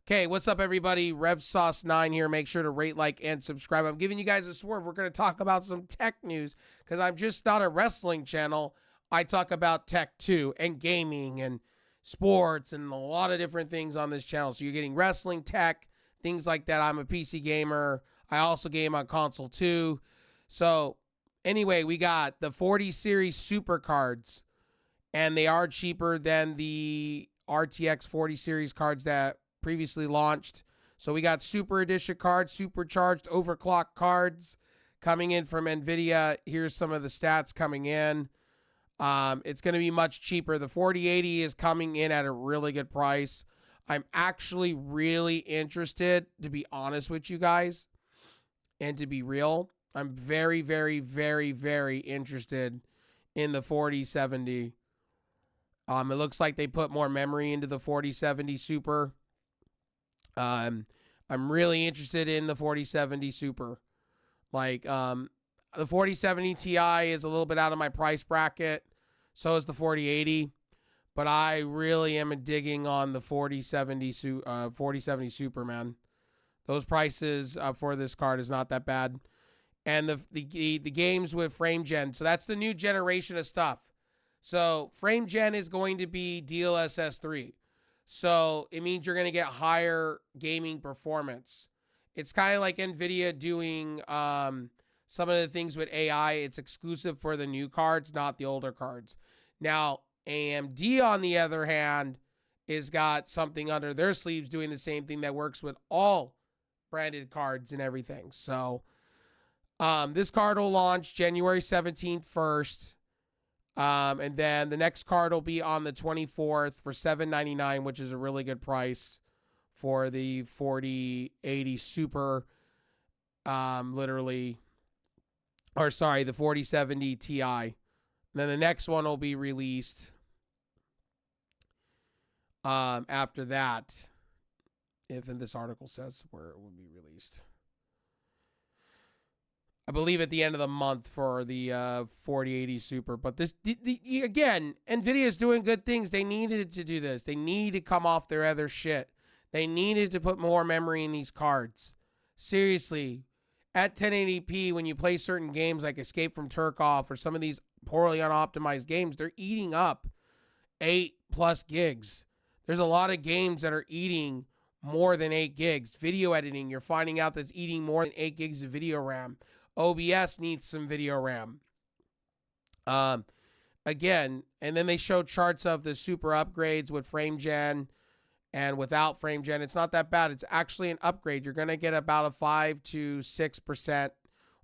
Okay, what's up, everybody? RevSauce9 here. Make sure to rate, like, and subscribe. I'm giving you guys a swerve. We're going to talk about some tech news because I'm just not a wrestling channel. I talk about tech too, and gaming and sports and a lot of different things on this channel. So you're getting wrestling, tech, things like that. I'm a PC gamer. I also game on console too. So anyway, we got the 40 series super cards, and they are cheaper than the RTX 40 series cards that previously launched. So we got super edition cards, supercharged overclock cards coming in from NVIDIA. Here's some of the stats coming in. It's going to be much cheaper. The 4080 is coming in at a really good price. I'm actually really interested, to be honest with you guys, and to be real. I'm very, very, very, very interested in the 4070. It looks like they put more memory into the 4070 Super. I'm really interested in the 4070 Super. Like, the 4070 Ti is a little bit out of my price bracket. So is the 4080. But I really am digging on the 4070 Super, man. Those prices for this card is not that bad. And the games with frame gen. So that's the new generation of stuff. So frame gen is going to be DLSS 3. So it means you're going to get higher gaming performance. It's kind of like NVIDIA doing some of the things with AI. It's exclusive for the new cards, not the older cards. Now, AMD, on the other hand, is got something under their sleeves doing the same thing that works with all branded cards and everything. So this card will launch January 17th first. And then the next card will be on the 24th for $799, which is a really good price for the 4080 Super. The 4070 Ti. And then the next one will be released after that, if in this article says where it will be released. I believe at the end of the month for the 4080 Super. But again, NVIDIA is doing good things. They needed to do this. They need to come off their other shit. They needed to put more memory in these cards. Seriously, at 1080p, when you play certain games like Escape from Tarkov or some of these poorly unoptimized games, they're eating up 8+ gigs. There's a lot of games that are eating more than 8 gigs. Video editing, you're finding out that's eating more than 8 gigs of video RAM. OBS needs some video RAM. Again, and then they show charts of the super upgrades with frame gen and without frame gen. It's not that bad. It's actually an upgrade. You're going to get about a 5 to 6%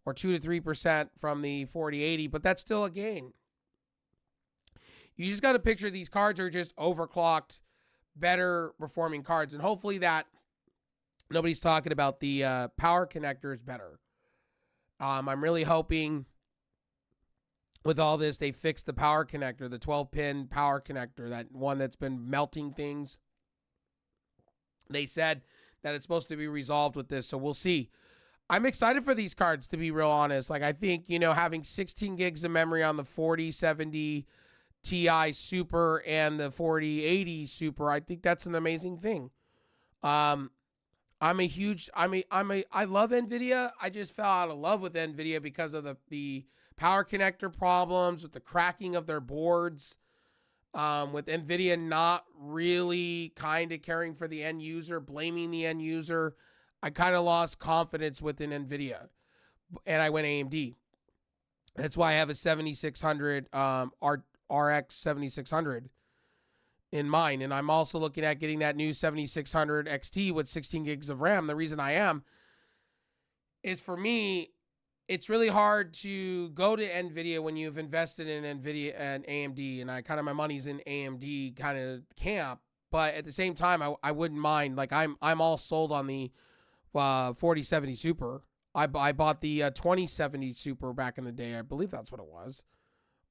or 2 to 3% from the 4080, but that's still a gain. You just got to picture these cards are just overclocked, better performing cards, and hopefully that nobody's talking about the power connector is better. I'm really hoping with all this they fix the power connector, the 12-pin power connector, that one that's been melting things. They said that it's supposed to be resolved with this, so we'll see. I'm excited for these cards, to be real honest. Like, I think, having 16 gigs of memory on the 4070 Ti Super and the 4080 Super, I think that's an amazing thing. I love NVIDIA. I just fell out of love with NVIDIA because of the power connector problems, with the cracking of their boards, with NVIDIA not really kind of caring for the end user, blaming the end user. I kind of lost confidence within NVIDIA, and I went AMD. That's why I have a 7600 RX 7600 in mind, and I'm also looking at getting that new 7600 XT with 16 gigs of RAM. The reason I am is, for me, it's really hard to go to NVIDIA when you've invested in NVIDIA and AMD, and my money's in AMD kind of camp. But at the same time, I wouldn't mind. Like, I'm all sold on the 4070 Super. I bought the 2070 Super back in the day. I believe that's what it was,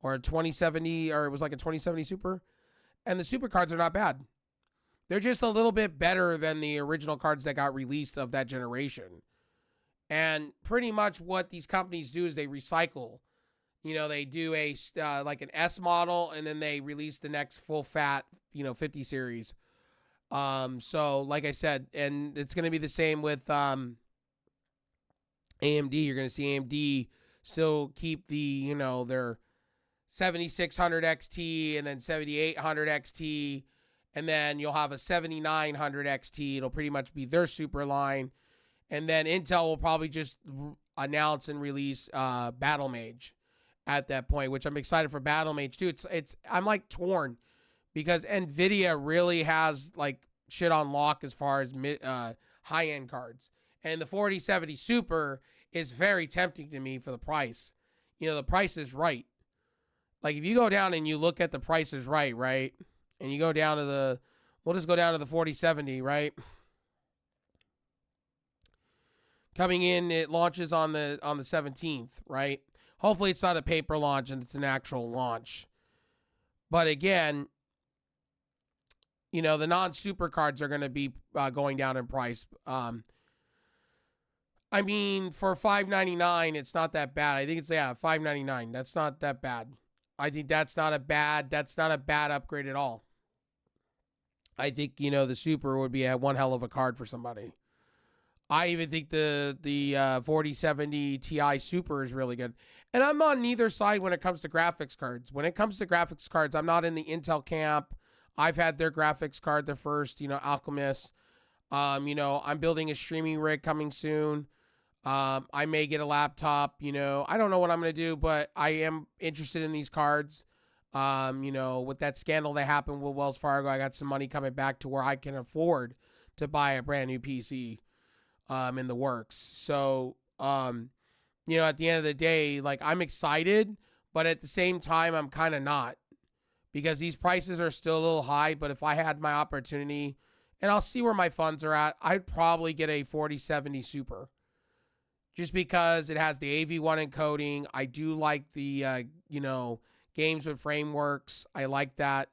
or a 2070, or it was like a 2070 Super. And the super cards are not bad. They're just a little bit better than the original cards that got released of that generation. And pretty much what these companies do is they recycle. They do a like an S model, and then they release the next full fat, 50 series. So like I said, and it's going to be the same with AMD. You're going to see AMD still keep the, their 7600 XT and then 7800 XT, and then you'll have a 7900 XT. It'll pretty much be their super line. And then Intel will probably just announce and release Battle Mage at that point, which I'm excited for Battle Mage too. I'm like torn because NVIDIA really has like shit on lock as far as high-end cards. And the 4070 Super is very tempting to me for the price. The price is right. Like if you go down and you look at the Price is Right, right? And you go down to we'll just go down to the 4070, right? Coming in, it launches on the 17th, right? Hopefully it's not a paper launch and it's an actual launch. But again, the non-super cards are going to be going down in price. I mean, for $599, it's not that bad. I think it's $599. That's not that bad. I think that's not a bad upgrade at all. I think the super would be one hell of a card for somebody. I even think the 4070 Ti Super is really good. And I'm on neither side when it comes to graphics cards. When it comes to graphics cards, I'm not in the Intel camp. I've had their graphics card, the first, Alchemist. I'm building a streaming rig coming soon. I may get a laptop, I don't know what I'm going to do, but I am interested in these cards. With that scandal that happened with Wells Fargo, I got some money coming back to where I can afford to buy a brand new PC. In the works. So, at the end of the day, like I'm excited, but at the same time, I'm kind of not because these prices are still a little high. But if I had my opportunity and I'll see where my funds are at, I'd probably get a 4070 Super just because it has the AV1 encoding. I do like the, games with frameworks. I like that.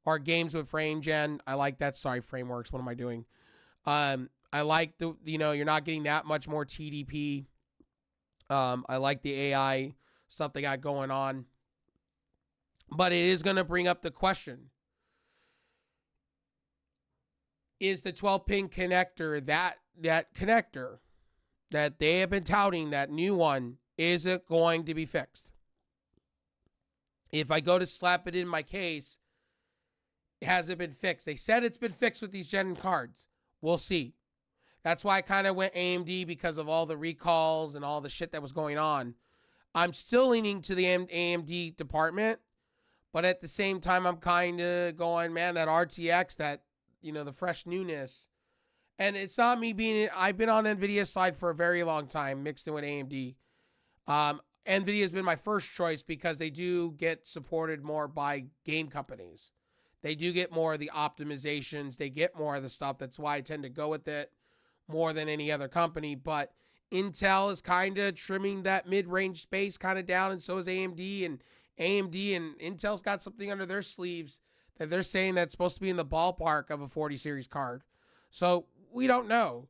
Or games with frame gen. I like that. Sorry, frameworks. What am I doing? I like you're not getting that much more TDP. I like the AI stuff they got going on. But it is going to bring up the question. Is the 12-pin connector, that connector that they have been touting, that new one, is it going to be fixed? If I go to slap it in my case, has it been fixed? They said it's been fixed with these Gen cards. We'll see. That's why I kind of went AMD because of all the recalls and all the shit that was going on. I'm still leaning to the AMD department, but at the same time, I'm kind of going, man, that RTX, that, the fresh newness. And it's not me I've been on NVIDIA's side for a very long time, mixed in with AMD. NVIDIA has been my first choice because they do get supported more by game companies. They do get more of the optimizations. They get more of the stuff. That's why I tend to go with it more than any other company. But Intel is kind of trimming that mid-range space kind of down, and so is AMD. And Intel's got something under their sleeves that they're saying that's supposed to be in the ballpark of a 40 series card. So we don't know.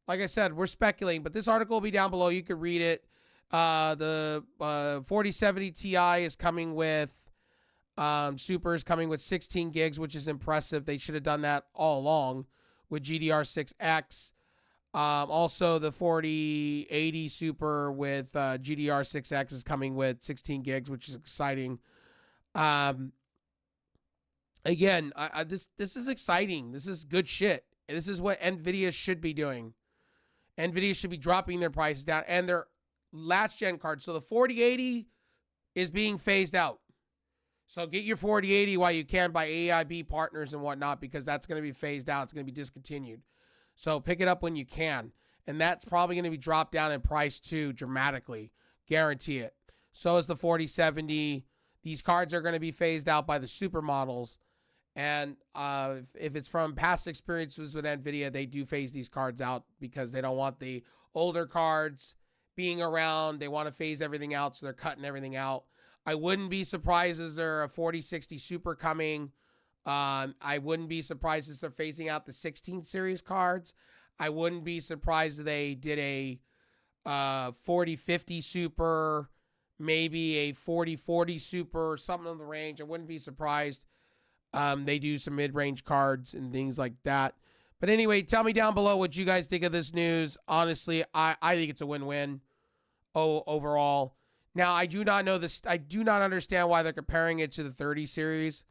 Like I said, we're speculating, but this article will be down below. You can read it. The 4070 Ti is coming with Super is coming with 16 gigs, which is impressive. They should have done that all along with GDR6X. Also, the 4080 Super with GDR6X is coming with 16 gigs, which is exciting. Again, this is exciting. This is good shit. This is what NVIDIA should be doing. NVIDIA should be dropping their prices down and their last gen cards. So the 4080 is being phased out. So get your 4080 while you can by AIB partners and whatnot, because that's going to be phased out. It's going to be discontinued. So pick it up when you can. And that's probably going to be dropped down in price too dramatically. Guarantee it. So is the 4070. These cards are going to be phased out by the super models. And if it's from past experiences with NVIDIA, they do phase these cards out because they don't want the older cards being around. They want to phase everything out, so they're cutting everything out. I wouldn't be surprised if there a 4060 Super coming. I wouldn't be surprised if they're phasing out the 16 series cards. I wouldn't be surprised if they did a 4050 Super, maybe a 4040 Super, or something in the range. I wouldn't be surprised. They do some mid-range cards and things like that. But anyway, tell me down below what you guys think of this news. Honestly, I think it's a win-win overall. Now, I do not know this. I do not understand why they're comparing it to the 30 series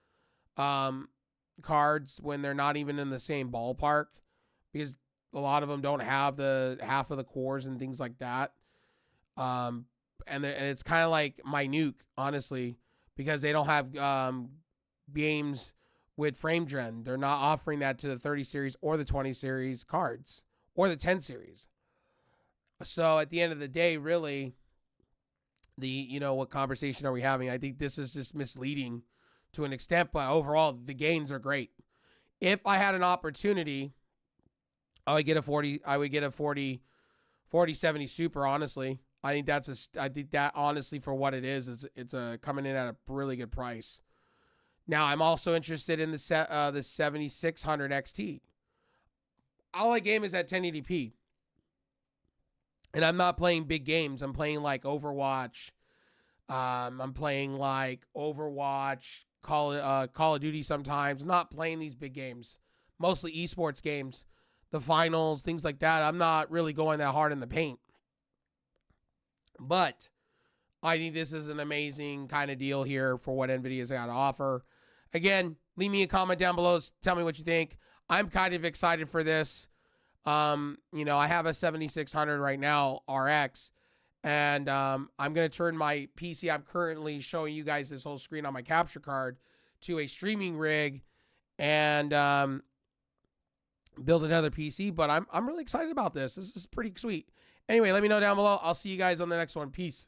cards when they're not even in the same ballpark, because a lot of them don't have the half of the cores and things like that. And it's kind of like minute, honestly, because they don't have games with frame gen. They're not offering that to the 30 series or the 20 series cards or the 10 series. So at the end of the day, really, what conversation are we having? I think this is just misleading to an extent, but overall the gains are great. If I had an opportunity, I would get a 4070 Super, honestly. I think that honestly, for what it is, it's coming in at a really good price. Now, I'm also interested in the 7600 XT. All I game is at 1080p. And I'm not playing big games. I'm playing like Overwatch. I'm playing like Overwatch, Call of Duty sometimes. I'm not playing these big games. Mostly esports games, the finals, things like that. I'm not really going that hard in the paint. But I think this is an amazing kind of deal here for what NVIDIA's got to offer. Again, leave me a comment down below. Tell me what you think. I'm kind of excited for this. I have a 7600 right now, RX, and I'm going to turn my PC. I'm currently showing you guys this whole screen on my capture card to a streaming rig and build another PC. But I'm really excited about this. This is pretty sweet. Anyway, let me know down below. I'll see you guys on the next one. Peace.